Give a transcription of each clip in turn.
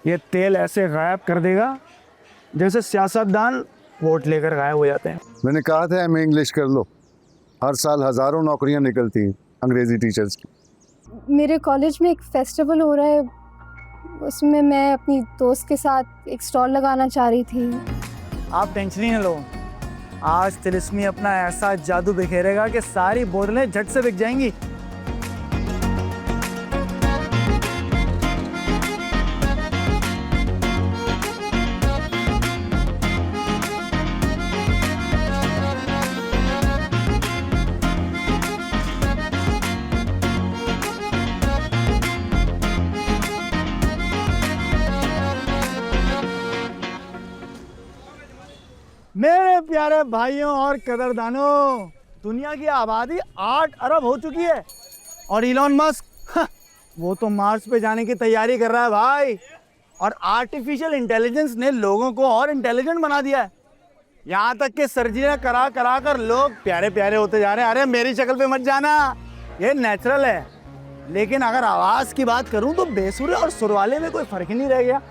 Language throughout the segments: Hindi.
ये तेल ऐसे गायब कर देगा जैसे सियासतदान वोट लेकर गायब हो जाते हैं। मैंने कहा था एमए इंग्लिश कर लो, हर साल हजारों नौकरियां निकलती हैं अंग्रेजी टीचर्स की। मेरे कॉलेज में एक फेस्टिवल हो रहा है, उसमें मैं अपनी दोस्त के साथ एक स्टॉल लगाना चाह रही थी। आप टेंशन ही न लो, आज तिलिस्मी अपना ऐसा जादू बिखेरेगा कि सारी बोतलें झट से बिक जाएंगी। मेरे प्यारे भाइयों और कदरदानों, दुनिया की आबादी 8 अरब हो चुकी है और इलॉन मस्क वो तो मार्स पे जाने की तैयारी कर रहा है भाई। और आर्टिफिशियल इंटेलिजेंस ने लोगों को और इंटेलिजेंट बना दिया है। यहाँ तक कि सर्जरियाँ करा करा कर लोग प्यारे प्यारे होते जा रहे हैं। अरे मेरी शक्ल पे मत जाना, ये नेचुरल है। लेकिन अगर आवाज़ की बात करूँ तो बेसुरे और सुर वाले में कोई फ़र्क ही नहीं रह गया।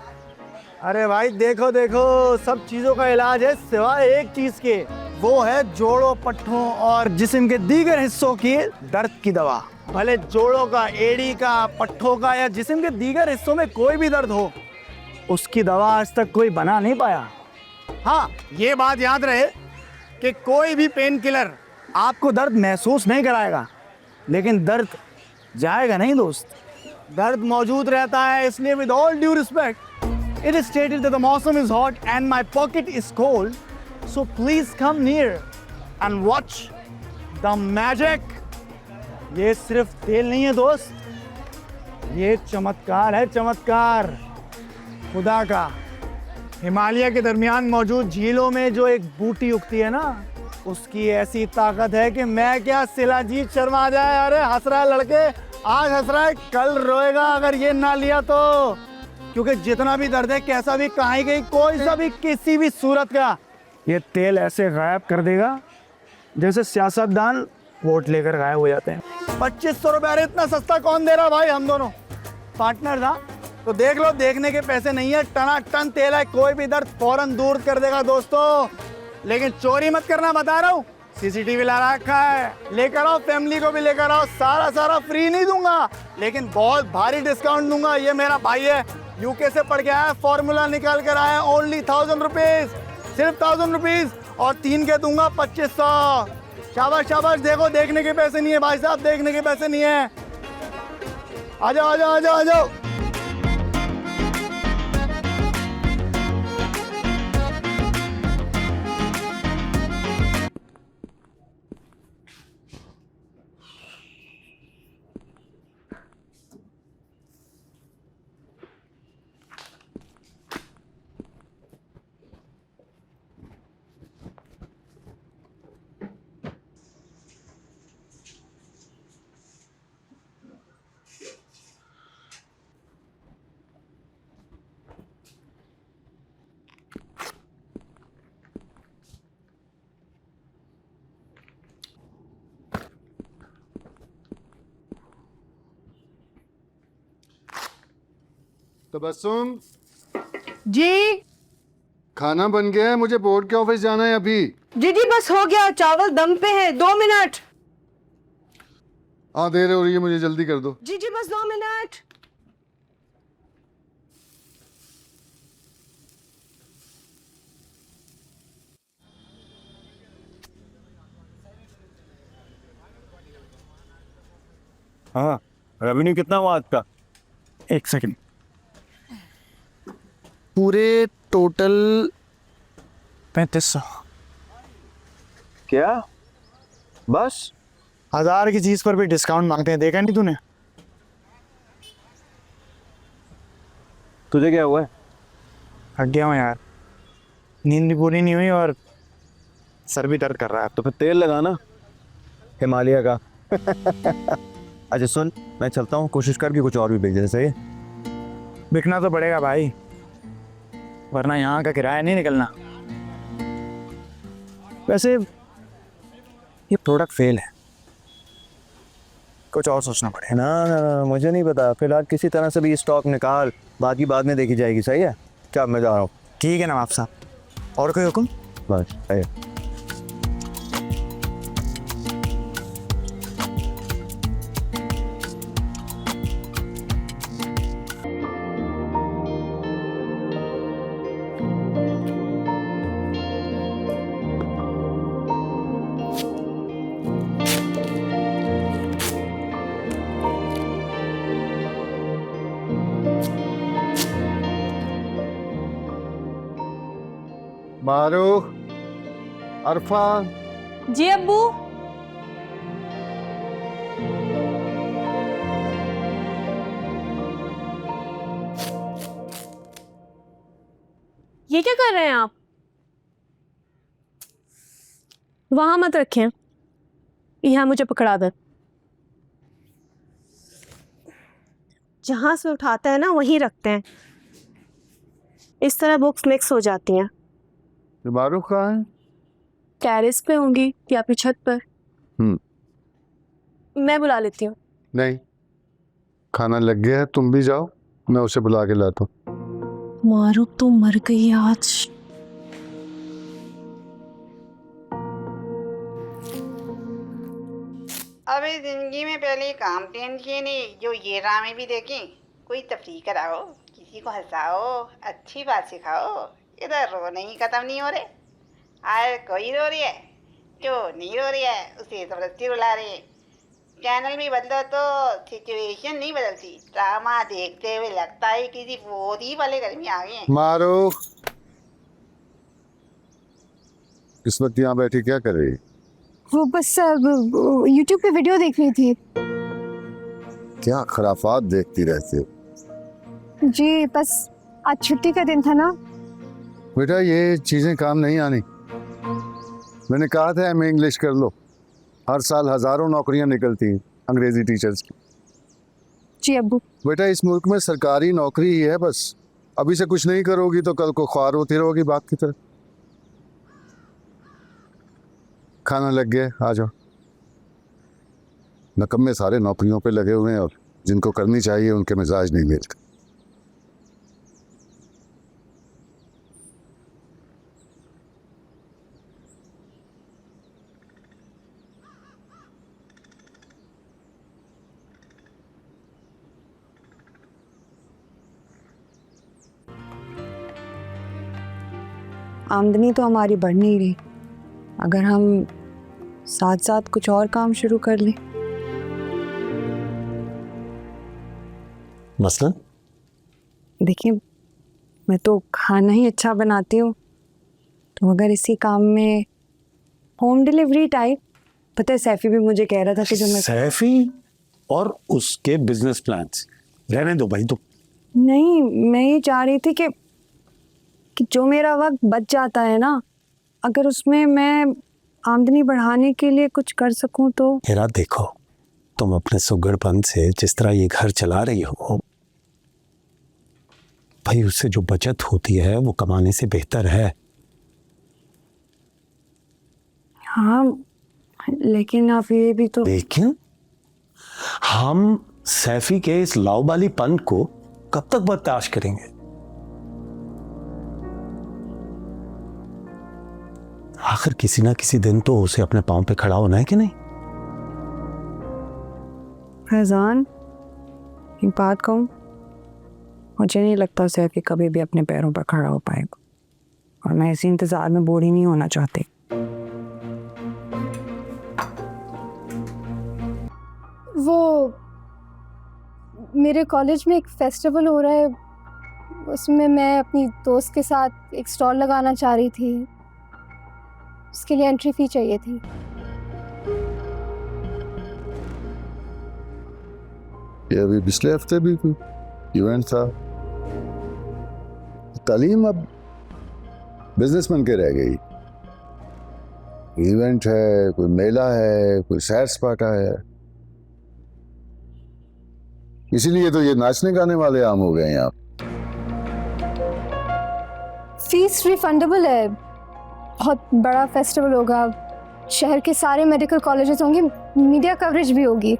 अरे भाई देखो देखो, सब चीज़ों का इलाज है सिवाय एक चीज़ के, वो है जोड़ों, पट्टों और जिस्म के दीगर हिस्सों की दर्द की दवा। भले जोड़ों का, एड़ी का, पट्टों का या जिस्म के दीगर हिस्सों में कोई भी दर्द हो, उसकी दवा आज तक कोई बना नहीं पाया। हाँ, ये बात याद रहे कि कोई भी पेन किलर आपको दर्द महसूस नहीं कराएगा, लेकिन दर्द जाएगा नहीं दोस्त। दर्द मौजूद रहता है, इसलिए with all due respect, it is stated that the मौसम is hot and my pocket is cold, so please come near and watch the magic. ये सिर्फ तेल नहीं है दोस्त, ये चमत्कार है, चमत्कार खुदा का। हिमालय के दरमियान मौजूद झीलों में जो एक बूटी उगती है ना, उसकी ऐसी ताकत है कि मैं क्या शिलाजीत शर्मा जाए। अरे हंस रहा है लड़के, आज हंस रहा है, कल रोएगा अगर ये ना लिया तो। क्योंकि जितना भी दर्द है, कैसा भी, कहीं गई, कोई सा भी, किसी भी सूरत का, ये तेल ऐसे गायब कर देगा जैसे सियासतदान वोट लेकर गायब हो जाते हैं। 2500 रुपये, अरे इतना सस्ता कौन दे रहा भाई, हम दोनों पार्टनर था तो देख लो, देखने के पैसे नहीं है, टना टन तेल है, कोई भी दर्द फौरन दूर कर देगा दोस्तों। लेकिन चोरी मत करना, बता रहा हूँ, सीसीटीवी ला रखा है, लेकर आओ, फैमिली को भी लेकर आओ। सारा फ्री नहीं दूंगा, लेकिन बहुत भारी डिस्काउंट दूंगा। ये मेरा भाई है, यूके से पढ़ के आया, फॉर्मूला निकाल कर आया, ओनली 1000 रुपीज, सिर्फ 1000 रुपीज, और 3 के दूंगा 2500। शाबाश शाबाश, देखो देखने के पैसे नहीं है भाई साहब, देखने के पैसे नहीं है। आ जाओ आ जाओ आ जाओ आ जाओ। तबस्सुम जी खाना बन गया है, मुझे बोर्ड के ऑफिस जाना है अभी। जी जी बस हो गया, चावल दम पे है, 2 मिनट। हाँ देर हो रही है, मुझे जल्दी कर दो। जी जी बस 2 मिनट। हाँ, रेवेन्यू कितना हुआ आज का? एक सेकंड, पूरे टोटल 3500। क्या? बस 1000 की चीज पर भी डिस्काउंट मांगते हैं, देखा नहीं तूने? तुझे क्या हुआ है? थक गया हूँ यार, नींद भी पूरी नहीं हुई और सर भी दर्द कर रहा है। तो फिर तेल लगाना हिमालय का। अच्छा सुन, मैं चलता हूँ, कोशिश कर कि कुछ और भी बेच दे। सही है? बिकना तो पड़ेगा भाई, वरना यहाँ का किराया नहीं निकलना। वैसे ये प्रोडक्ट फेल है, कुछ और सोचना पड़ेगा। ना ना ना, मुझे नहीं पता। फिलहाल किसी तरह से भी ये स्टॉक निकाल, बाकी बाद में देखी जाएगी। सही है? क्या मैं जा रहा हूँ। ठीक है नवाब साहब, और कोई हुक्म? बस सही है। मारूफ, अरफा, जी अब्बू। ये क्या कर रहे हैं आप? वहां मत रखें, यहाँ मुझे पकड़ा दे। जहां से उठाते हैं ना वहीं रखते हैं, इस तरह बुक्स मिक्स हो जाती हैं। मारूफ कहाँ है? टेरेस पे होंगी या फिर छत पर। मैं बुला लेती हूँ। नहीं, खाना लग गया है, तुम भी जाओ, मैं उसे बुला के लाता हूँ। मारूफ तो मर गई आज। अबे जिंदगी में पहले काम टेन किए नहीं, जो ये ड्रामे भी देखें। कोई तफरीह कराओ, किसी को हंसाओ, अच्छी बात सिखाओ। इधर रोने ही खत्म नहीं हो रहे। आए कोई रो रही है, जो नहीं रो रही है उसे जबरदस्ती रुला रही है। चैनल भी बदलो तो सिचुएशन नहीं बदलती। ड्रामा देखते हुए लगता है किसी बोधी वाले घर में आ गए हैं। मारूफ, इस वक्त यहाँ बैठी क्या कर रही है? वो बस यूट्यूब पे वीडियो देख रही थी। क्या खराफात देखती रहती हो? जी बस आज छुट्टी का दिन था ना। बेटा ये चीजें काम नहीं आनी। मैंने कहा था एमए इंग्लिश कर लो, हर साल हजारों नौकरियां निकलती हैं अंग्रेजी टीचर्स की। जी अब्बू। बेटा इस मुल्क में सरकारी नौकरी ही है बस। अभी से कुछ नहीं करोगी तो कल को ख्वार होती रहोगी बाप की तरह। खाना लग गया, आ जाओ। नकम्मे सारे नौकरियों पे लगे हुए हैं और जिनको करनी चाहिए उनके मिजाज नहीं मिलते। आमदनी तो हमारी बढ़ नहीं रही, अगर हम साथ साथ कुछ और काम शुरू कर लें। मसलन? देखिए, मैं तो खाना ही अच्छा बनाती हूँ, तो अगर इसी काम में होम डिलीवरी टाइप। पता है सैफी भी मुझे कह रहा था कि जो मैं सैफी और उसके बिजनेस प्लान्स रहने दो भाई। तो नहीं, मैं ये चाह रही थी कि जो मेरा वक्त बच जाता है ना, अगर उसमें मैं आमदनी बढ़ाने के लिए कुछ कर सकूं तो। मेरा देखो, तुम अपने सुगड़पन से जिस तरह ये घर चला रही हो भाई, उससे जो बचत होती है वो कमाने से बेहतर है। हाँ लेकिन आप ये भी तो। लेकिन हम सैफी के इस लाउबालीपन को कब तक बर्दाश्त करेंगे? आखिर किसी ना किसी दिन तो उसे अपने पांव पे खड़ा होना है कि नहीं? फैजान, एक बात कहूँ, मुझे नहीं लगता सैफी कभी भी अपने पैरों पर खड़ा हो पाएगा, और मैं इसी इंतजार में बूढ़ी नहीं होना चाहती। वो मेरे कॉलेज में एक फेस्टिवल हो रहा है, उसमें मैं अपनी दोस्त के साथ एक स्टॉल लगाना चाह रही थी। उसके लिए एंट्री फी चाहिए थी। ये अभी पिछले हफ्ते भी कोई इवेंट था। तालीम अब बिजनेस बन के रह गई। इवेंट है, कोई मेला है, कोई सैर सपाटा है। इसीलिए तो ये नाचने गाने वाले आम हो गए हैं। आप फीस रिफंडेबल है, बहुत बड़ा फेस्टिवल होगा, शहर के सारे मेडिकल कॉलेजेस होंगे, मीडिया कवरेज भी होगी।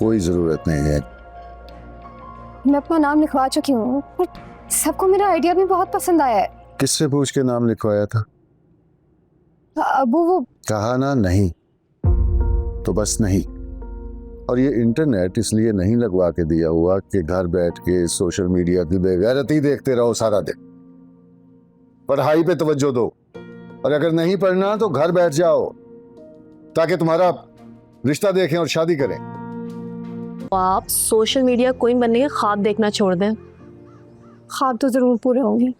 कोई ज़रूरत नहीं है। मैं अपना नाम लिखवा चुकी हूँ, बट सबको मेरा आइडिया भी बहुत पसंद आया है। किससे पूछ के नाम लिखवाया था? अबू वो कहा ना नहीं, तो बस नहीं। और ये इंटरनेट इसलिए नहीं लगवा के दिया हुआ कि घर बैठ के सोशल मीडिया की बेगैरती देखते रहो सारा दिन। पढ़ाई पे तवज्जो दो, और अगर नहीं पढ़ना तो घर बैठ जाओ ताकि तुम्हारा रिश्ता देखें और शादी करें। आप सोशल मीडिया क्वीन बनने के ख्वाब देखना छोड़ दें। ख्वाब तो ज़रूर पूरे होंगे।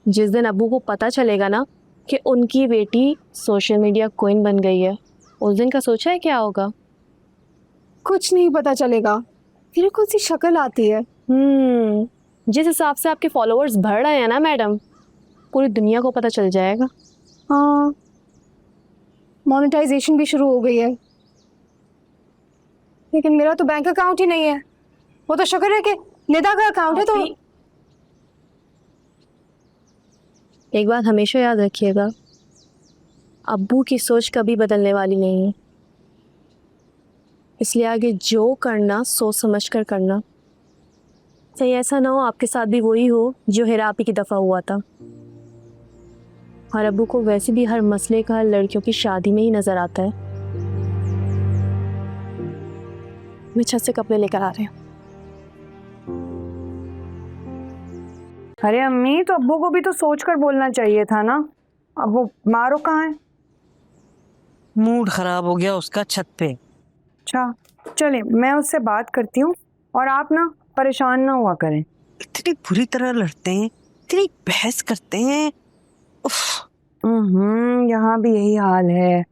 जिस दिन अब्बू को पता चलेगा ना कि उनकी बेटी सोशल मीडिया क्वीन बन गई है, उस दिन का सोचा है क्या होगा? कुछ नहीं पता चलेगा। फिर कौन सी शक्ल आती है। जिस हिसाब से आपके फॉलोअर्स बढ़ रहे हैं ना मैडम, पूरी दुनिया को पता चल जाएगा। हाँ, मोनेटाइजेशन भी शुरू हो गई है, लेकिन मेरा तो बैंक अकाउंट ही नहीं है। वो तो शुक्र है कि निदा का अकाउंट है। तो एक बात हमेशा याद रखिएगा, अब्बू की सोच कभी बदलने वाली नहीं है, इसलिए आगे जो करना सोच समझ कर करना। कहीं ऐसा ना हो आपके साथ भी वही हो जो हेरापी की दफ़ा हुआ था। और अब्बू को वैसे भी हर मसले का हल लड़कियों की शादी में ही नज़र आता है। मैं छत से कपड़े लेकर आ रही हूँ। अरे अम्मी, तो अब्बू को भी तो सोच कर बोलना चाहिए था ना। अब वो मारो कहाँ है? मूड खराब हो गया उसका छत पे। अच्छा चले, मैं उससे बात करती हूँ, और आप ना परेशान ना हुआ करें। इतनी बुरी तरह लड़ते हैं, इतनी बहस करते हैं। यहाँ भी यही हाल है।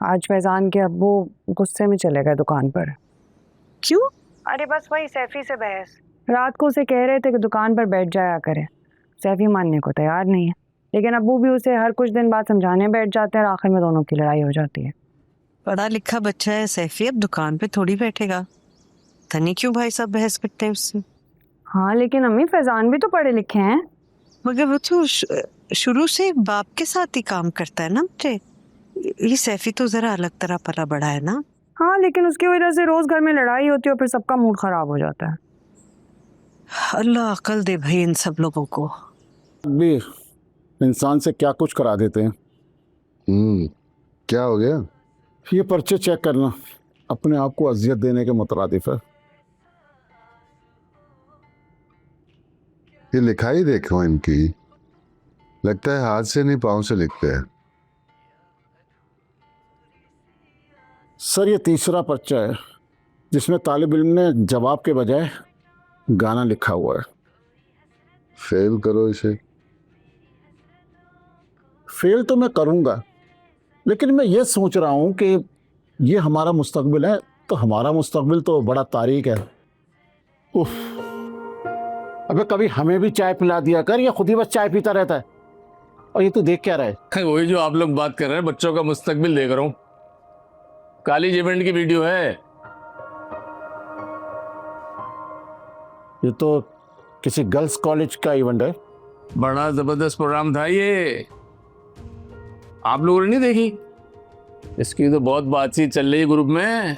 आज फैजान के अब्बू गुस्से में चले गए दुकान पर। क्यों? अरे बस वही सैफी से बहस। रात को उसे कह रहे थे कि दुकान पर बैठ जाया करे, सैफी मानने को तैयार नहीं है, लेकिन अब्बू भी उसे हर कुछ दिन बाद समझाने बैठ जाते हैं, और आखिर में दोनों की लड़ाई हो जाती है। पढ़ा लिखा बच्चा है सैफी, अब दुकान पे थोड़ी बैठेगा। तनी क्यों भाई साहब बहस करते हैं उससे? हाँ लेकिन अम्मी, फैजान भी तो पढ़े लिखे हैं। मगर वो तो शुरू से बाप के साथ ही काम करता है ना बेटे। ये सैफी तो जरा अलग तरह पला बड़ा है ना। हाँ लेकिन उसकी वजह से रोज घर में लड़ाई होती है और फिर सबका मूड खराब हो जाता है। अल्लाह अकल दे भाई इन सब लोगों को। भी इंसान से क्या कुछ करा देते हैं। क्या हो गया? ये पर्चे चेक करना अपने आप को अजियत देने के मुतरादिफ है। ये लिखाई देखो इनकी, लगता है हाथ से नहीं पाँव से लिखते हैं। सर ये तीसरा पर्चा है जिसमें तालिब इल्म ने जवाब के बजाय गाना लिखा हुआ है। फेल करो इसे। फेल तो मैं करूंगा, लेकिन मैं ये सोच रहा हूं कि ये हमारा मुस्तकबिल है, तो हमारा मुस्तकबिल तो बड़ा तारीक है। उफ, अबे कभी हमें भी चाय पिला दिया कर, या खुद ही बस चाय पीता रहता है। और ये तू देख क्या रहा है? वही जो आप लोग बात कर रहे हैं, बच्चों का मुस्तकबिल देख रहा हूँ। कॉलेज इवेंट की वीडियो है। ये तो किसी गर्ल्स कॉलेज का इवेंट है। बड़ा जबरदस्त प्रोग्राम था ये, आप लोगों ने नहीं देखी? इसकी तो बहुत बातचीत चल रही है ग्रुप में।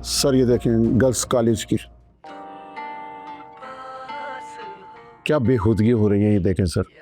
सर ये देखें, गर्ल्स कॉलेज की क्या बेहूदगी हो रही है, ये देखें सर।